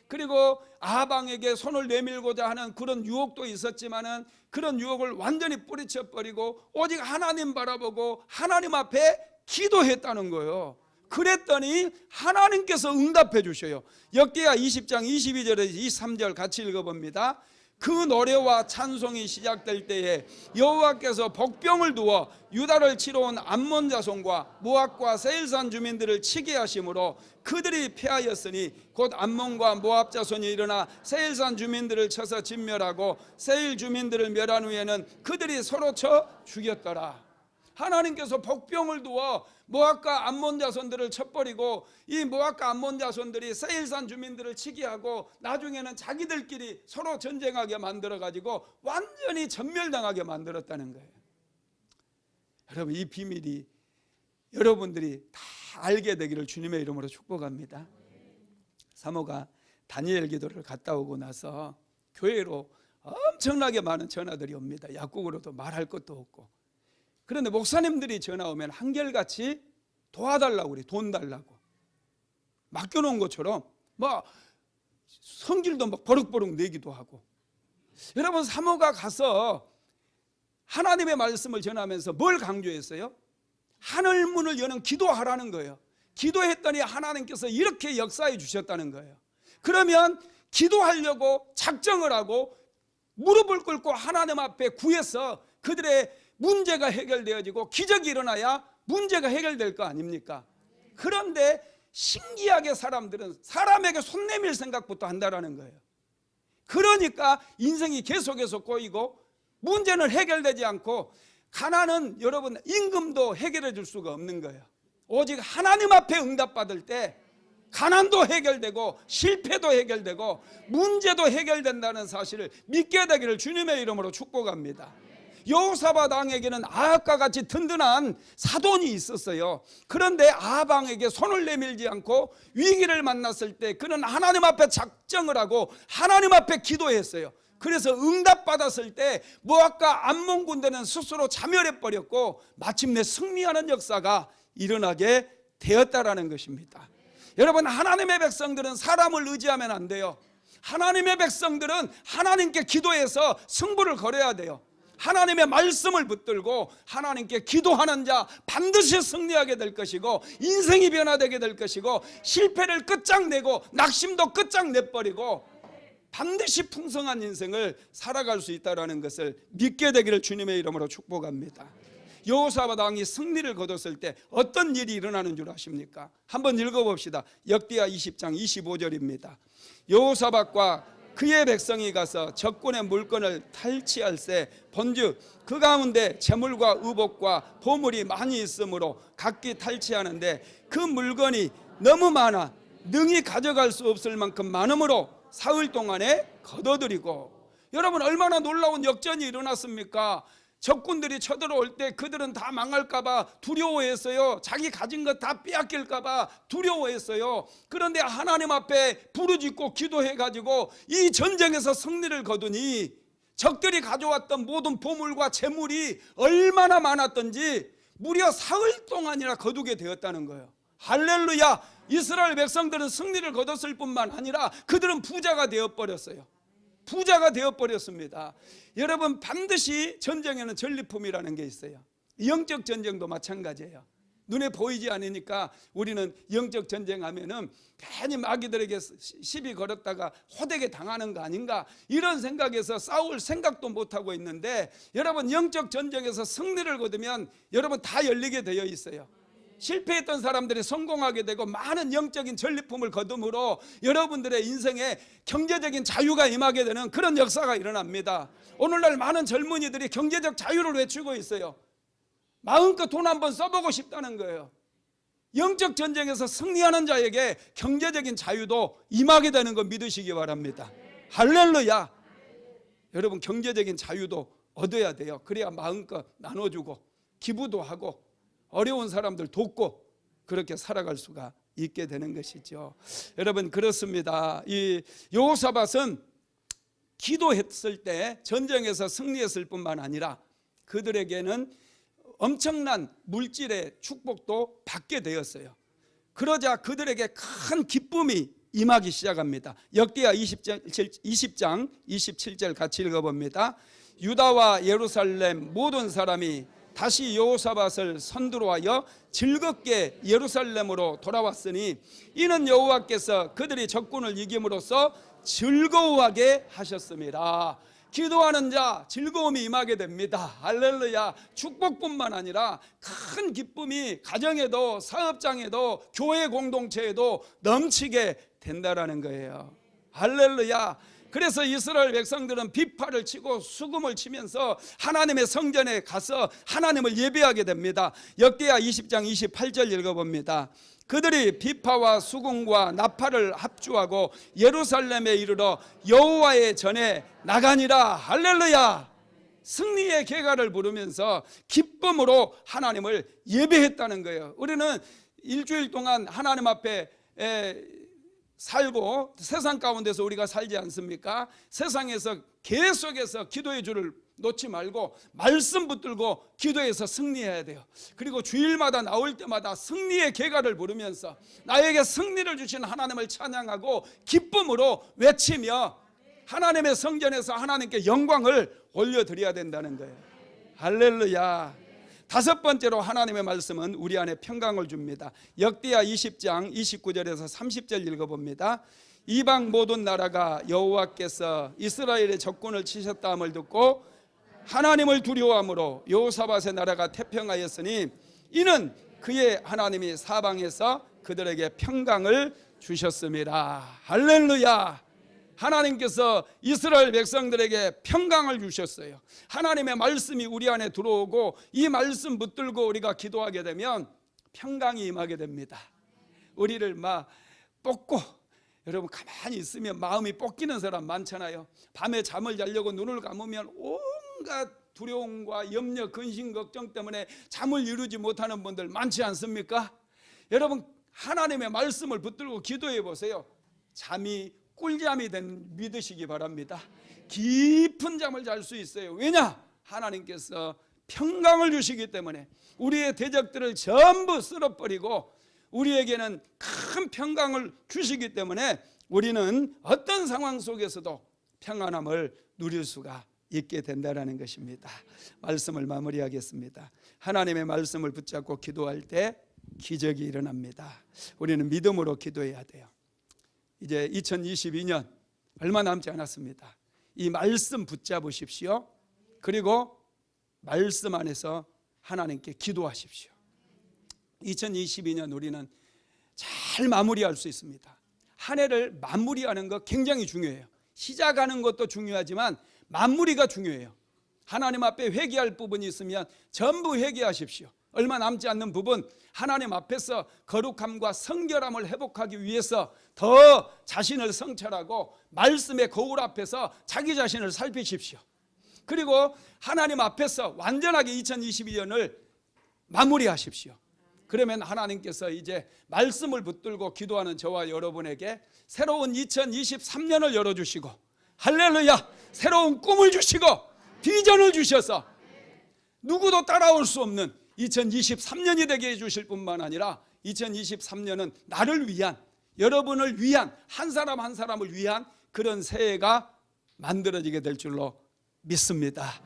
그리고 아합 왕에게 손을 내밀고자 하는 그런 유혹도 있었지만은 그런 유혹을 완전히 뿌리쳐 버리고 오직 하나님 바라보고 하나님 앞에 기도했다는 거예요. 그랬더니 하나님께서 응답해 주셔요. 역대하 20장 22절에서 23절 같이 읽어봅니다. 그 노래와 찬송이 시작될 때에 여호와께서 복병을 두어 유다를 치러 온 암몬 자손과 모압과 세일산 주민들을 치게 하심으로 그들이 패하였으니 곧 암몬과 모압 자손이 일어나 세일산 주민들을 쳐서 진멸하고 세일 주민들을 멸한 후에는 그들이 서로 쳐 죽였더라. 하나님께서 복병을 두어 모압과 암몬 자손들을 쳐버리고 이 모압과 암몬 자손들이 세일산 주민들을 치게 하고 나중에는 자기들끼리 서로 전쟁하게 만들어가지고 완전히 전멸당하게 만들었다는 거예요. 여러분, 이 비밀이 여러분들이 다 알게 되기를 주님의 이름으로 축복합니다. 사모가 다니엘 기도를 갔다 오고 나서 교회로 엄청나게 많은 전화들이 옵니다. 약국으로도 말할 것도 없고. 그런데 목사님들이 전화 오면 한결같이 도와달라고 그래. 돈 달라고 맡겨놓은 것처럼 막 성질도 막 버럭버럭 내기도 하고. 여러분, 사모가 가서 하나님의 말씀을 전하면서 뭘 강조했어요? 하늘문을 여는 기도하라는 거예요. 기도했더니 하나님께서 이렇게 역사해 주셨다는 거예요. 그러면 기도하려고 작정을 하고 무릎을 꿇고 하나님 앞에 구해서 그들의 문제가 해결되어지고 기적이 일어나야 문제가 해결될 거 아닙니까? 그런데 신기하게 사람들은 사람에게 손 내밀 생각부터 한다라는 거예요. 그러니까 인생이 계속해서 꼬이고 문제는 해결되지 않고 가난은 여러분 임금도 해결해 줄 수가 없는 거예요. 오직 하나님 앞에 응답받을 때 가난도 해결되고 실패도 해결되고 문제도 해결된다는 사실을 믿게 되기를 주님의 이름으로 축복합니다. 여호사밧 왕에게는 아합과 같이 든든한 사돈이 있었어요. 그런데 아합 왕에게 손을 내밀지 않고 위기를 만났을 때 그는 하나님 앞에 작정을 하고 하나님 앞에 기도했어요. 그래서 응답받았을 때 모압과 암몬 군대는 스스로 자멸해 버렸고 마침내 승리하는 역사가 일어나게 되었다라는 것입니다. 여러분, 하나님의 백성들은 사람을 의지하면 안 돼요. 하나님의 백성들은 하나님께 기도해서 승부를 걸어야 돼요. 하나님의 말씀을 붙들고 하나님께 기도하는 자 반드시 승리하게 될 것이고 인생이 변화되게 될 것이고 실패를 끝장내고 낙심도 끝장내버리고 반드시 풍성한 인생을 살아갈 수 있다는 것을 믿게 되기를 주님의 이름으로 축복합니다. 여호사밧 왕이 승리를 거뒀을 때 어떤 일이 일어나는 줄 아십니까? 한번 읽어봅시다. 역대하 20장 25절입니다. 여호사밧과 그의 백성이 가서 적군의 물건을 탈취할세 본즉 그 가운데 재물과 의복과 보물이 많이 있으므로 각기 탈취하는데 그 물건이 너무 많아 능히 가져갈 수 없을 만큼 많으므로 사흘 동안에 거둬들이고. 여러분, 얼마나 놀라운 역전이 일어났습니까? 적군들이 쳐들어올 때 그들은 다 망할까봐 두려워했어요. 자기 가진 것 다 빼앗길까봐 두려워했어요. 그런데 하나님 앞에 부르짖고 기도해가지고 이 전쟁에서 승리를 거두니 적들이 가져왔던 모든 보물과 재물이 얼마나 많았던지 무려 사흘 동안이나 거두게 되었다는 거예요. 할렐루야! 이스라엘 백성들은 승리를 거뒀을 뿐만 아니라 그들은 부자가 되어버렸어요. 부자가 되어버렸습니다. 여러분, 반드시 전쟁에는 전리품이라는 게 있어요. 영적 전쟁도 마찬가지예요. 눈에 보이지 않으니까 우리는 영적 전쟁하면은 괜히 마귀들에게 시비 걸었다가 호되게 당하는 거 아닌가 이런 생각에서 싸울 생각도 못하고 있는데, 여러분 영적 전쟁에서 승리를 거두면 여러분 다 열리게 되어 있어요. 실패했던 사람들이 성공하게 되고 많은 영적인 전리품을 거둠으로 여러분들의 인생에 경제적인 자유가 임하게 되는 그런 역사가 일어납니다. 오늘날 많은 젊은이들이 경제적 자유를 외치고 있어요. 마음껏 돈 한번 써보고 싶다는 거예요. 영적 전쟁에서 승리하는 자에게 경제적인 자유도 임하게 되는 거 믿으시기 바랍니다. 할렐루야. 여러분, 경제적인 자유도 얻어야 돼요. 그래야 마음껏 나눠주고 기부도 하고 어려운 사람들 돕고 그렇게 살아갈 수가 있게 되는 것이죠. 여러분, 그렇습니다. 이 여호사밧은 기도했을 때 전쟁에서 승리했을 뿐만 아니라 그들에게는 엄청난 물질의 축복도 받게 되었어요. 그러자 그들에게 큰 기쁨이 임하기 시작합니다. 역대하 20장 27절 같이 읽어봅니다. 유다와 예루살렘 모든 사람이 다시 여호사밧을 선두로 하여 즐겁게 예루살렘으로 돌아왔으니 이는 여호와께서 그들이 적군을 이김으로써 즐거워하게 하셨습니다. 기도하는 자 즐거움이 임하게 됩니다. 할렐루야. 축복뿐만 아니라 큰 기쁨이 가정에도 사업장에도 교회 공동체에도 넘치게 된다라는 거예요. 할렐루야. 그래서 이스라엘 백성들은 비파를 치고 수금을 치면서 하나님의 성전에 가서 하나님을 예배하게 됩니다. 역대하 20장 28절 읽어봅니다. 그들이 비파와 수금과 나팔을 합주하고 예루살렘에 이르러 여호와의 전에 나가니라. 할렐루야. 승리의 계가를 부르면서 기쁨으로 하나님을 예배했다는 거예요. 우리는 일주일 동안 하나님 앞에 살고 세상 가운데서 우리가 살지 않습니까? 세상에서 계속해서 기도의 줄을 놓지 말고 말씀 붙들고 기도해서 승리해야 돼요. 그리고 주일마다 나올 때마다 승리의 계가를 부르면서 나에게 승리를 주신 하나님을 찬양하고 기쁨으로 외치며 하나님의 성전에서 하나님께 영광을 올려드려야 된다는 거예요. 할렐루야. 다섯 번째로 하나님의 말씀은 우리 안에 평강을 줍니다. 역대하 20장 29절에서 30절 읽어봅니다. 이방 모든 나라가 여호와께서 이스라엘의 적군을 치셨다함을 듣고 하나님을 두려워함으로 여호사밧의 나라가 태평하였으니 이는 그의 하나님이 사방에서 그들에게 평강을 주셨습니다. 할렐루야. 하나님께서 이스라엘 백성들에게 평강을 주셨어요. 하나님의 말씀이 우리 안에 들어오고 이 말씀 붙들고 우리가 기도하게 되면 평강이 임하게 됩니다. 우리를 막 뽑고, 여러분 가만히 있으면 마음이 뻗기는 사람 많잖아요. 밤에 잠을 자려고 눈을 감으면 온갖 두려움과 염려, 근심, 걱정 때문에 잠을 이루지 못하는 분들 많지 않습니까? 여러분, 하나님의 말씀을 붙들고 기도해 보세요. 잠이 꿀잠이 믿으시기 바랍니다. 깊은 잠을 잘 수 있어요. 왜냐? 하나님께서 평강을 주시기 때문에 우리의 대적들을 전부 쓸어버리고 우리에게는 큰 평강을 주시기 때문에 우리는 어떤 상황 속에서도 평안함을 누릴 수가 있게 된다는 것입니다. 말씀을 마무리하겠습니다. 하나님의 말씀을 붙잡고 기도할 때 기적이 일어납니다. 우리는 믿음으로 기도해야 돼요. 이제 2022년 얼마 남지 않았습니다. 이 말씀 붙잡으십시오. 그리고 말씀 안에서 하나님께 기도하십시오. 2022년 우리는 잘 마무리할 수 있습니다. 한 해를 마무리하는 거 굉장히 중요해요. 시작하는 것도 중요하지만 마무리가 중요해요. 하나님 앞에 회개할 부분이 있으면 전부 회개하십시오. 얼마 남지 않는 부분 하나님 앞에서 거룩함과 성결함을 회복하기 위해서 더 자신을 성찰하고 말씀의 거울 앞에서 자기 자신을 살피십시오. 그리고 하나님 앞에서 완전하게 2022년을 마무리하십시오. 그러면 하나님께서 이제 말씀을 붙들고 기도하는 저와 여러분에게 새로운 2023년을 열어주시고, 할렐루야, 새로운 꿈을 주시고 비전을 주셔서 누구도 따라올 수 없는 2023년이 되게 해주실 뿐만 아니라 2023년은 나를 위한, 여러분을 위한, 한 사람 한 사람을 위한 그런 새해가 만들어지게 될 줄로 믿습니다.